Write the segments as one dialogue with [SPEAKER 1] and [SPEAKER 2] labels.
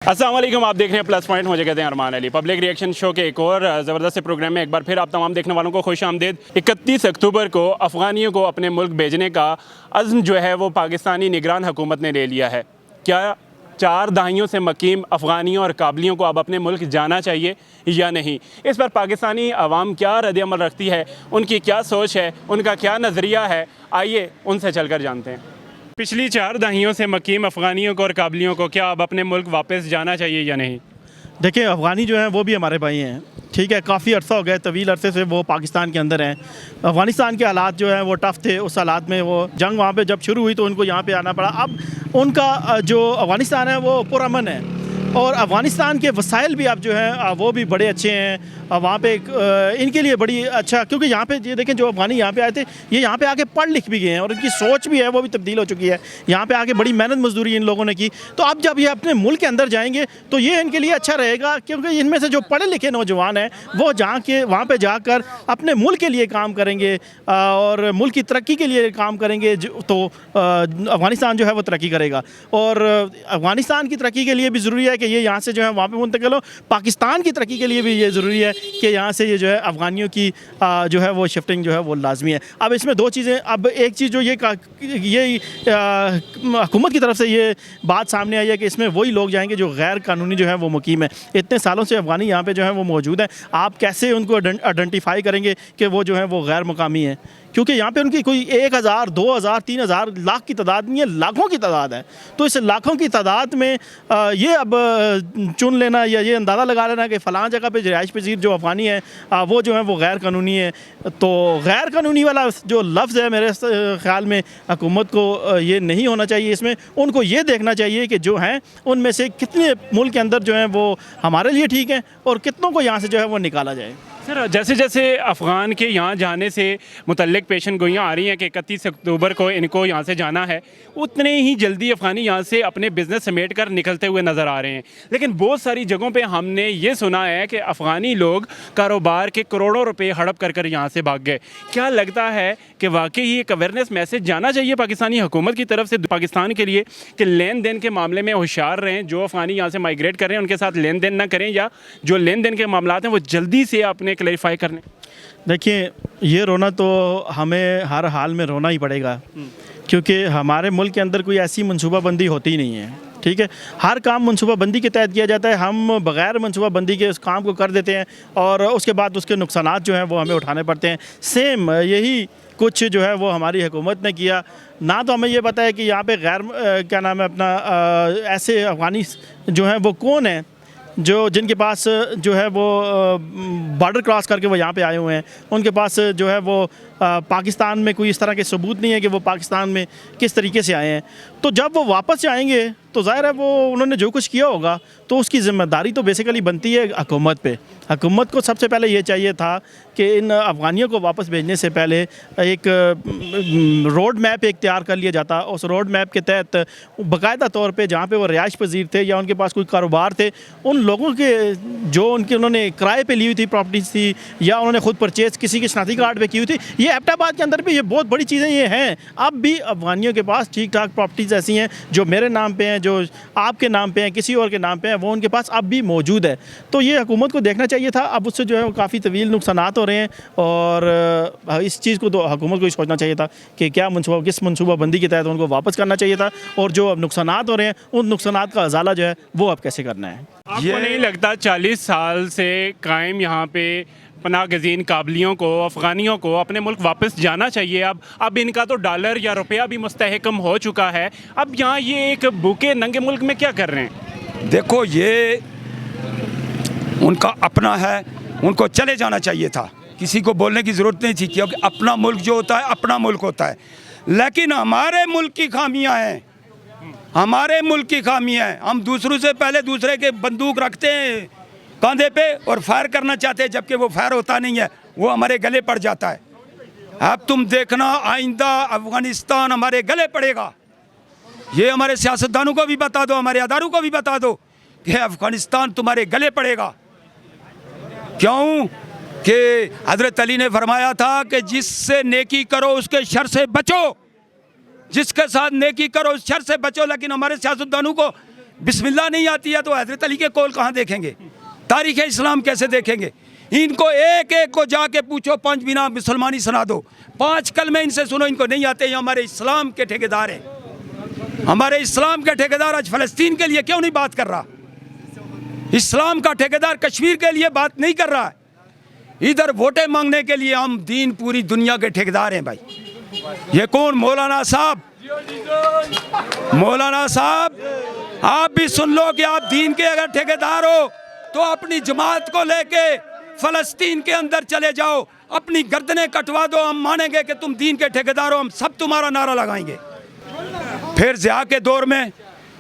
[SPEAKER 1] अस्सलाम वालेकुम, आप देख रहे हैं प्लस पॉइंट। मुझे कहते हैं अरमान अली। पब्लिक रिएक्शन शो के एक और ज़बरदस्त से प्रोग्राम में एक बार फिर आप तमाम देखने वालों को खुश आमदीद। 31 अक्टूबर को अफ़गानियों को अपने मुल्क भेजने का अज़्म जो है वो पाकिस्तानी निगरान हुकूमत ने ले लिया है। क्या 4 दहाइयों से मकीम अफ़गानियों और काबलियों को अब अपने मुल्क जाना चाहिए या नहीं? इस पर पाकिस्तानी अवाम क्या रद्द-ए-अमल रखती है, उनकी क्या सोच है, उनका क्या नज़रिया है, आइए उनसे चलकर जानते हैं। पिछली 4 दहाइयों से मकीम अफ़गानियों को और काबलियों को क्या अब अपने मुल्क वापस जाना चाहिए या नहीं?
[SPEAKER 2] देखिए, अफ़गानी जो हैं वो भी हमारे भाई हैं, ठीक है। काफ़ी अर्सा हो गया, तवील अरसे से वो पाकिस्तान के अंदर हैं। अफ़गानिस्तान के हालात जो हैं वो टफ़ थे। उस हालात में वो जंग वहाँ पे जब शुरू हुई तो उनको यहाँ पे आना पड़ा। अब उनका जो अफ़गानिस्तान है वो पुरअमन है और अफ़गानिस्तान के वसाइल भी अब जो हैं वो भी बड़े अच्छे हैं। वहाँ पे इनके लिए बड़ी अच्छा, क्योंकि यहाँ पे ये देखें जो अफ़गानी यहाँ पे आए थे ये यहाँ पे आके पढ़ लिख भी गए हैं और इनकी सोच भी है वो भी तब्दील हो चुकी है। यहाँ पे आके बड़ी मेहनत मजदूरी इन लोगों ने की, तो अब जब ये अपने मुल्क के अंदर जाएंगे तो ये इनके लिए अच्छा रहेगा, क्योंकि इनमें से जो पढ़े लिखे नौजवान हैं वो वहाँ पर जाकर अपने मुल्क के लिए काम करेंगे और मुल्क की तरक्की के लिए काम करेंगे, तो अफ़गानिस्तान जो है वो तरक्की करेगा। और अफ़गानिस्तान की तरक्की के लिए भी ज़रूरी है कि ये यहाँ से जो है वहाँ पे मुंतकिल हो। पाकिस्तान की तरक्की के लिए भी ये ज़रूरी है कि यहाँ से ये जो है अफ़गानियों की जो है वो शिफ्टिंग जो है वो लाजमी है। अब इसमें 2 चीज़ें, अब एक चीज़ जो ये हुकूमत की तरफ से ये बात सामने आई है कि इसमें वही लोग जाएंगे जो गैर कानूनी जो है वो मुकीम है। इतने सालों से अफ़गानी यहाँ पे जो है वो मौजूद हैं, आप कैसे उनको आइडेंटिफाई करेंगे कि वो जो है वो गैर मुकामी है? क्योंकि यहाँ पे उनकी कोई 1000, 2000, 3000 लाख की तादाद नहीं है, लाखों की तादाद है। तो इस लाखों की तादाद में ये अब चुन लेना या ये अंदाज़ा लगा लेना कि फ़लाँ जगह पे रिहाइश पज़ीर जो अफ़गानी है वो जो है वो गैर कानूनी है, तो गैर कानूनी वाला जो लफ्ज़ है मेरे ख़्याल में हुकूमत को ये नहीं होना चाहिए। इसमें उनको ये देखना चाहिए कि जो हैं उनमें से कितने मुल्क के अंदर जो हैं वो हमारे लिए ठीक हैं और कितनों को यहाँ से जो है वो निकाला जाए।
[SPEAKER 1] सर, जैसे जैसे अफ़गान के यहाँ जाने से मुतल्लिक पेशन गोइयाँ आ रही हैं कि 31 अक्टूबर को इनको यहाँ से जाना है, उतने ही जल्दी अफ़गानी यहाँ से अपने बिज़नेस समेट कर निकलते हुए नज़र आ रहे हैं। लेकिन बहुत सारी जगहों पे हमने ये सुना है कि अफ़गानी लोग कारोबार के करोड़ों रुपए हड़प कर कर यहाँ से भाग गए। क्या लगता है कि वाकई ही एक अवेयरनेस मैसेज जाना चाहिए पाकिस्तानी हुकूमत की तरफ से पाकिस्तान के लिए कि लेन देन के मामले में होशियार रहें, जो अफ़गानी यहाँ से माइग्रेट कर रहे हैं उनके साथ लेन देन ना करें, या जो लेन देन के मामला हैं वो जल्दी से अपने क्लैरिफाई करने?
[SPEAKER 2] देखिए, ये रोना तो हमें हर हाल में रोना ही पड़ेगा, क्योंकि हमारे मुल्क के अंदर कोई ऐसी मनसूबाबंदी होती ही नहीं है, ठीक है। हर काम मनसूबाबंदी के तहत किया जाता है, हम बग़ैर मनसूबाबंदी के उस काम को कर देते हैं और उसके बाद उसके नुकसानात जो हैं वो हमें उठाने पड़ते हैं। सेम यही कुछ जो है वो हमारी हुकूमत ने किया। ना तो हमें ये पता है कि यहाँ पे गैर क्या नाम है अपना ऐसे अफ़गानी जो हैं वो कौन हैं जो जिनके पास जो है वो बॉर्डर क्रॉस करके वो यहाँ पे आए हुए हैं, उनके पास जो है वो पाकिस्तान में कोई इस तरह के सबूत नहीं है कि वो पाकिस्तान में किस तरीके से आए हैं। तो जब वो वापस जाएंगे तो ज़ाहिर है वो उन्होंने जो कुछ किया होगा तो उसकी ज़िम्मेदारी तो बेसिकली बनती है हुकूमत पे। हुकूमत को सबसे पहले ये चाहिए था कि इन अफ़गानियों को वापस भेजने से पहले एक रोड मैप एक तैयार कर लिया जाता। उस रोड मैप के तहत बाकायदा तौर पे जहाँ पे वो रिहाइश पज़ीर थे या उनके पास कोई कारोबार थे, उन लोगों के जो उन्होंने किराए पे ली हुई थी प्रॉपर्टीज़ थी या उन्होंने ख़ुद परचेज़ किसी के शनाख्ती कार्ड पे की हुई थी, ये एबटाबाद के अंदर भी ये बहुत बड़ी चीज़ें ये हैं। अब भी अफ़गानियों के पास ठीक ठाक प्रॉपर्टीज़ ऐसी हैं जो मेरे नाम पे हैं, जो आपके नाम पे हैं, किसी और के नाम पे हैं, वो उनके पास अब भी मौजूद है। तो ये हुकूमत को देखना चाहिए था। अब उससे जो है वो काफ़ी तवील नुकसानात हो रहे हैं और इस चीज़ को तो हुकूमत को ही सोचना चाहिए था कि क्या किस मनसूबाबंदी के तहत उनको वापस करना चाहिए था और जो अब नुकसानात हो रहे हैं उन नुकसानात का अजाला जो है वो अब कैसे करना है।
[SPEAKER 1] आपको नहीं लगता 40 साल से कायम यहाँ पे पनाह गज़ीन काबलियों को, अफ़गानियों को अपने मुल्क वापस जाना चाहिए? अब इनका तो डॉलर या रुपया भी मुस्तहकम हो चुका है, अब यहाँ ये एक भूखे नंगे मुल्क में क्या कर रहे हैं?
[SPEAKER 3] देखो, ये उनका अपना है, उनको चले जाना चाहिए था, किसी को बोलने की ज़रूरत नहीं थी, क्योंकि अपना मुल्क जो होता है अपना मुल्क होता है। लेकिन हमारे मुल्क की खामियां हैं, हमारे मुल्क की खामियां हैं। हम दूसरों से पहले दूसरे के बंदूक रखते हैं कंधे पे और फायर करना चाहते हैं, जबकि वो फायर होता नहीं है, वो हमारे गले पड़ जाता है। अब तुम देखना, आइंदा अफ़गानिस्तान हमारे गले पड़ेगा। ये हमारे सियासतदानों को भी बता दो, हमारे अदारों को भी बता दो कि अफ़गानिस्तान तुम्हारे गले पड़ेगा। क्यों कि हज़रत अली ने फरमाया था कि जिससे नेकी करो उसके शर से बचो, जिसके साथ नेकी करो उस शर से बचो। लेकिन हमारे सियासतदानों को बिस्मिल्लाह नहीं आती है तो हजरत अली के कौल कहाँ देखेंगे, तारीख़ इस्लाम कैसे देखेंगे। इनको एक एक को जाके पूछो, 5 बिना मुसलमानी सुना दो, 5 कलमे इनसे सुनो, इनको नहीं आते। ये हमारे इस्लाम के ठेकेदार हैं, हमारे इस्लाम के ठेकेदार आज फ़लस्तीन के लिए क्यों नहीं बात कर रहा? इस्लाम का ठेकेदार कश्मीर के लिए बात नहीं कर रहा है। इधर वोटें मांगने के लिए हम दीन पूरी दुनिया के ठेकेदार हैं भाई। ये कौन? मौलाना साहब, मौलाना साहब आप भी सुन लो कि आप दीन के अगर ठेकेदार हो तो अपनी जमात को लेके फ़लस्तीन के अंदर चले जाओ, अपनी गर्दनें कटवा दो, हम मानेंगे कि तुम दीन के ठेकेदार हो, हम सब तुम्हारा नारा लगाएंगे। फिर ज़िया के दौर में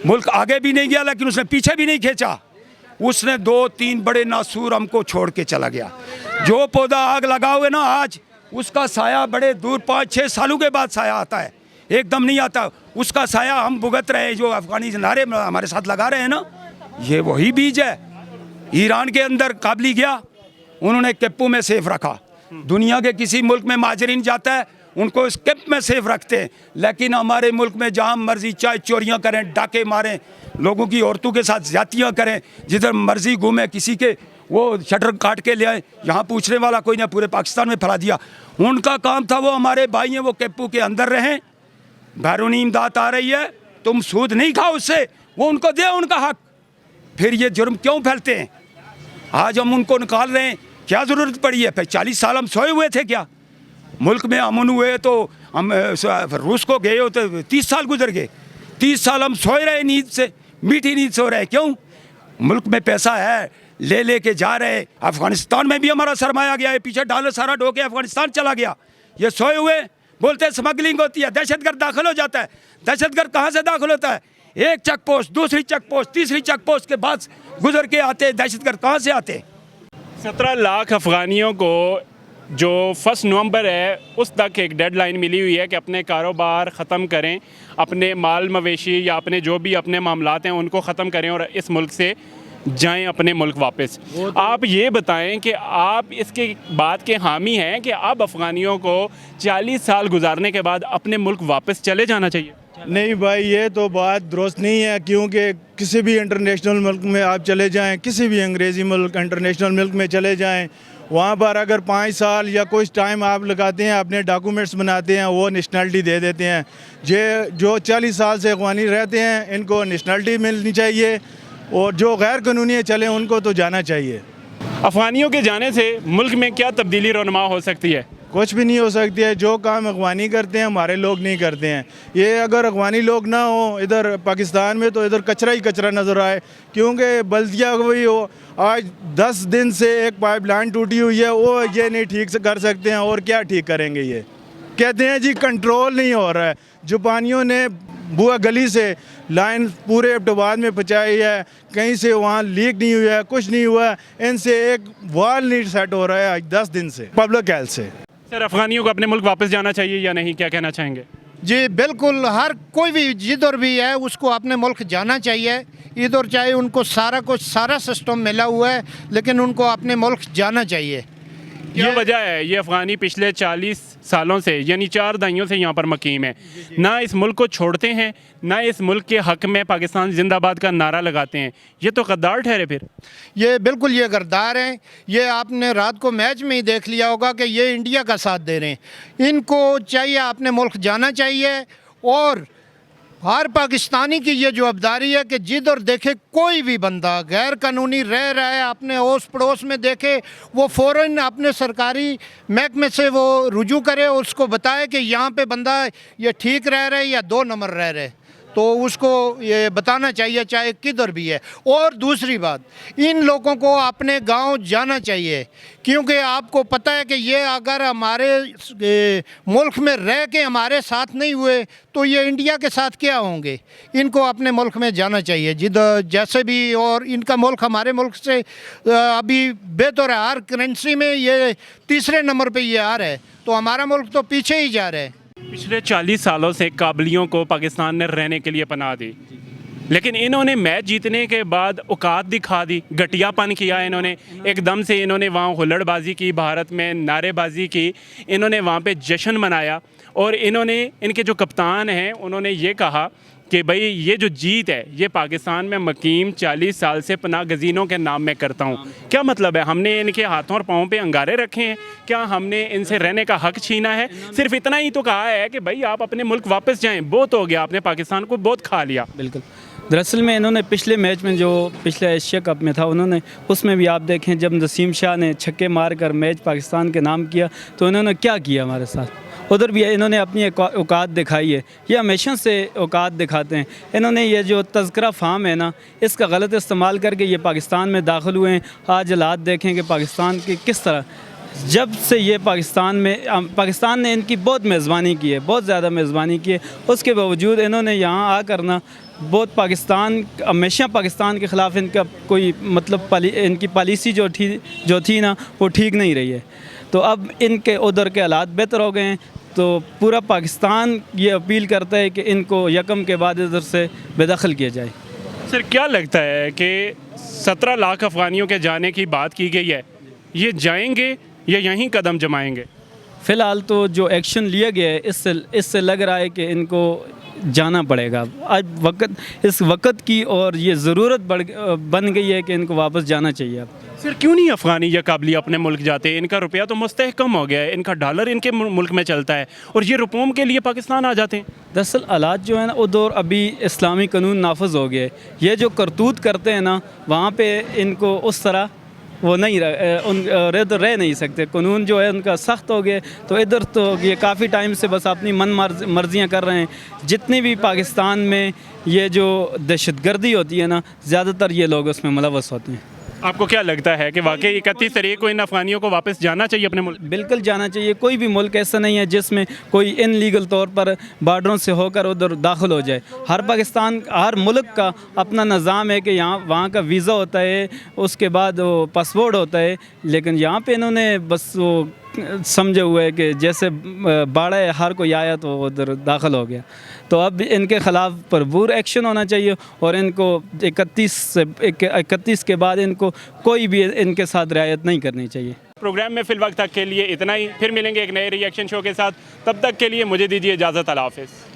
[SPEAKER 3] मुल्क आगे भी नहीं गया लेकिन उसने पीछे भी नहीं खींचा, उसने 2-3 बड़े नासूर हमको छोड़ के चला गया। जो पौधा आग लगा हुए ना आज, उसका साया बड़े दूर 5-6 सालों के बाद साया आता है, एकदम नहीं आता। उसका साया हम भुगत रहे हैं, जो अफगानी नारे हमारे साथ लगा रहे हैं ना, ये वही बीज है। ईरान के अंदर काबली गया, उन्होंने कैंपों में सेफ रखा। दुनिया के किसी मुल्क में माजरीन जाता है, उनको इस कैंप में सेफ रखते हैं, लेकिन हमारे मुल्क में जहाँ मर्जी चाहे चोरियाँ करें, डाके मारें, लोगों की औरतों के साथ ज्यादतियाँ करें, जिधर मर्जी घूमें, किसी के वो शटर काट के ले आए, यहाँ पूछने वाला कोई ना, पूरे पाकिस्तान में फैला दिया। उनका काम था, वो हमारे भाई हैं, वो कैंपों के अंदर रहें, बैरूनी इमदाद आ रही है, तुम सूद नहीं खाओ उससे, वो उनको दे उनका हक। फिर ये जुर्म क्यों फैलते हैं? आज हम उनको निकाल रहे हैं, क्या ज़रूरत पड़ी है? फिर 40 साल हम सोए हुए थे क्या? मुल्क में अमन हुए तो हम रूस को गए हो तो 30 साल गुजर गए, 30 साल हम सोए रहे नींद से, मीठी नींद सो रहे। क्यों? मुल्क में पैसा है, ले के जा रहे। अफगानिस्तान में भी हमारा सरमाया गया है, पीछे डॉलर सारा ढो के अफगानिस्तान चला गया। ये सोए हुए बोलते हैं स्मगलिंग होती है, दहशतगर्द दाखिल हो जाता है। दहशतगर्द कहाँ से दाखिल होता है? एक चेक पोस्ट, दूसरी चेक पोस्ट, तीसरी चेक पोस्ट के बाद गुजर के आते हैं। दहशतगर्द कहाँ से आते हैं?
[SPEAKER 1] 17 लाख अफ़गानियों को जो 1 नवंबर है उस तक एक डेडलाइन मिली हुई है कि अपने कारोबार ख़त्म करें, अपने माल मवेशी या अपने जो भी अपने मामलात हैं उनको ख़त्म करें और इस मुल्क से जाएं अपने मुल्क वापस। आप ये बताएं कि आप इसके बात के हामी हैं कि अब अफ़गानियों को 40 साल गुजारने के बाद अपने मुल्क वापस चले जाना चाहिए?
[SPEAKER 2] नहीं भाई, ये तो बात दुरुस्त नहीं है, क्योंकि किसी भी इंटरनेशनल मुल्क में आप चले जाएं, किसी भी अंग्रेज़ी मुल्क इंटरनेशनल मुल्क में चले जाएं, वहाँ पर अगर 5 साल या कुछ टाइम आप लगाते हैं, अपने डॉक्यूमेंट्स बनाते हैं, वो नेशनलिटी दे देते हैं। जो 40 साल से अफ़गानी रहते हैं, इनको नेशनलिटी मिलनी चाहिए, और जो गैर कानूनी चले उनको तो जाना चाहिए।
[SPEAKER 1] अफ़गानियों के जाने से मुल्क में क्या तब्दीली रोनमा हो सकती है?
[SPEAKER 2] कुछ भी नहीं हो सकती है। जो काम अफ़गानी करते हैं हमारे लोग नहीं करते हैं। ये अगर अफ़गानी लोग ना हो इधर पाकिस्तान में, तो इधर कचरा ही कचरा नज़र आए, क्योंकि बल्दिया हुई हो। आज 10 दिन से एक पाइपलाइन टूटी हुई है, वो ये नहीं ठीक से कर सकते हैं, और क्या ठीक करेंगे? ये कहते हैं जी कंट्रोल नहीं हो रहा है। जापानियों ने बुआ गली से लाइन पूरे अब्टाबाद में पहुँचाई है, कहीं से वहाँ लीक नहीं हुआ है, कुछ नहीं हुआ है। इनसे एक वाल नहीं सेट हो रहा है आज 10 दिन से पब्लिक हेल्थ से।
[SPEAKER 1] सर, अफ़गानियों को अपने मुल्क वापस जाना चाहिए या नहीं, क्या कहना चाहेंगे?
[SPEAKER 4] जी बिल्कुल, हर कोई भी जिधर भी है उसको अपने मुल्क जाना चाहिए। इधर चाहे उनको सारा कुछ सारा सिस्टम मिला हुआ है, लेकिन उनको अपने मुल्क जाना चाहिए।
[SPEAKER 1] क्या वजह है? ये अफ़गानी पिछले 40 सालों से यानी 4 दहाइयों से यहाँ पर मकीम है, ना इस मुल्क को छोड़ते हैं, ना इस मुल्क के हक़ में पाकिस्तान जिंदाबाद का नारा लगाते हैं। ये तो गद्दार ठहरे फिर।
[SPEAKER 4] ये बिल्कुल ये गद्दार हैं। ये आपने रात को मैच में ही देख लिया होगा कि ये इंडिया का साथ दे रहे हैं। इनको चाहिए अपने मुल्क जाना चाहिए, और हर पाकिस्तानी की ये जवाबदारी है कि जिधर देखे कोई भी बंदा गैर कानूनी रह रहा है, अपने ओस पड़ोस में देखे, वो फ़ौरन अपने सरकारी महकमे से वो रुजू करे, उसको बताए कि यहाँ पे बंदा ये ठीक रह रहा है या 2 नंबर रह रहे, तो उसको ये बताना चाहिए, चाहे किधर भी है। और दूसरी बात, इन लोगों को अपने गांव जाना चाहिए, क्योंकि आपको पता है कि ये अगर हमारे मुल्क में रह के हमारे साथ नहीं हुए तो ये इंडिया के साथ क्या होंगे। इनको अपने मुल्क में जाना चाहिए जिधर जैसे भी, और इनका मुल्क हमारे मुल्क से अभी बेहतर है। हर करेंसी में ये 3रे नंबर पे ये आ रहा है, तो हमारा मुल्क तो पीछे ही जा रहा है।
[SPEAKER 1] पिछले 40 सालों से काबलियों को पाकिस्तान ने रहने के लिए पनाह दी, लेकिन इन्होंने मैच जीतने के बाद औकात दिखा दी, घटियापन किया इन्होंने। एकदम से इन्होंने वहाँ हुल्लड़बाजी की, भारत में नारेबाजी की, इन्होंने वहाँ पे जश्न मनाया, और इन्होंने, इनके जो कप्तान हैं उन्होंने ये कहा कि भाई ये जो जीत है ये पाकिस्तान में मकीम 40 साल से पनाह गज़ीनों के नाम में करता हूँ, क्या मतलब है? हमने इनके हाथों और पाँव पे अंगारे रखे हैं? क्या हमने इनसे रहने का हक छीना है? सिर्फ इतना ही तो कहा है कि भाई आप अपने मुल्क वापस जाएं, बहुत हो गया, आपने पाकिस्तान को बहुत खा लिया।
[SPEAKER 5] बिल्कुल। दरअसल में इन्होंने पिछले मैच में जो पिछले एशिया कप में था उन्होंने उसमें भी आप देखें जब नसीम शाह ने छक्के मार कर मैच पाकिस्तान के नाम किया तो इन्होंने क्या किया हमारे साथ। उधर भी इन्होंने अपनी औकात दिखाई है, ये हमेशा से औकात दिखाते हैं। इन्होंने ये जो तज़किरा फ़ाम है ना, इसका गलत इस्तेमाल करके ये पाकिस्तान में दाखिल हुए हैं। आज हालात देखें कि पाकिस्तान की किस तरह, जब से ये पाकिस्तान ने इनकी बहुत मेज़बानी की है, बहुत ज़्यादा मेज़बानी की है, उसके बावजूद इन्होंने यहाँ आकर ना बहुत हमेशा पाकिस्तान के ख़िलाफ़ इनका कोई मतलब इनकी पॉलिसी जो थी ना वो ठीक नहीं रही है। तो अब इनके उधर के हालात बेहतर हो गए हैं, तो पूरा पाकिस्तान ये अपील करता है कि इनको यकम के बाद इधर से बेदखल किया जाए।
[SPEAKER 1] सर क्या लगता है कि 17 लाख अफ़गानियों के जाने की बात की गई है, ये जाएंगे या यहीं कदम जमाएंगे?
[SPEAKER 5] फ़िलहाल तो जो एक्शन लिया गया है इससे लग रहा है कि इनको जाना पड़ेगा। आज इस वक्त की और ये ज़रूरत बन गई है कि इनको वापस जाना चाहिए। अब
[SPEAKER 1] सर क्यों नहीं अफ़गानी या काबली अपने मुल्क जाते? इनका रुपया तो मुस्तहकम हो गया है, इनका डॉलर इनके मुल्क में चलता है और ये रुपयों के लिए पाकिस्तान आ जाते हैं।
[SPEAKER 5] दरअसल हालात जो है ना उधर अभी इस्लामी कानून नाफज हो गए, ये जो करतूत करते हैं ना वहाँ पे इनको उस तरह वो नहीं रह नहीं सकते। कानून जो है उनका सख्त हो गया, तो इधर तो ये काफ़ी टाइम से बस अपनी मर्जियाँ कर रहे हैं। जितनी भी पाकिस्तान में ये जो दहशतगर्दी होती है ना, ज़्यादातर ये लोग उसमें मुलव्वस होते हैं।
[SPEAKER 1] आपको क्या लगता है कि वाकई 31 तारीख को इन अफ़गानियों को वापस जाना चाहिए अपने मुल्क?
[SPEAKER 5] बिल्कुल जाना चाहिए। कोई भी मुल्क ऐसा नहीं है जिसमें कोई इनलीगल तौर पर बॉर्डरों से होकर उधर दाखिल हो जाए। हर मुल्क का अपना निज़ाम है कि वहाँ का वीज़ा होता है, उसके बाद वो पासपोर्ट होता है, लेकिन यहाँ पे इन्होंने बस वो समझे हुए कि जैसे बाड़ा है, हर कोई आया तो उधर दाखिल हो गया। तो अब इनके ख़िलाफ़ भरपूर एक्शन होना चाहिए और इनको 31 के बाद इनको कोई भी इनके साथ रियायत नहीं करनी चाहिए।
[SPEAKER 1] प्रोग्राम में फ़िल वक्त तक के लिए इतना ही, फिर मिलेंगे एक नए रिएक्शन शो के साथ। तब तक के लिए मुझे दीजिए इजाज़त। अल्लाह हाफ़िज़।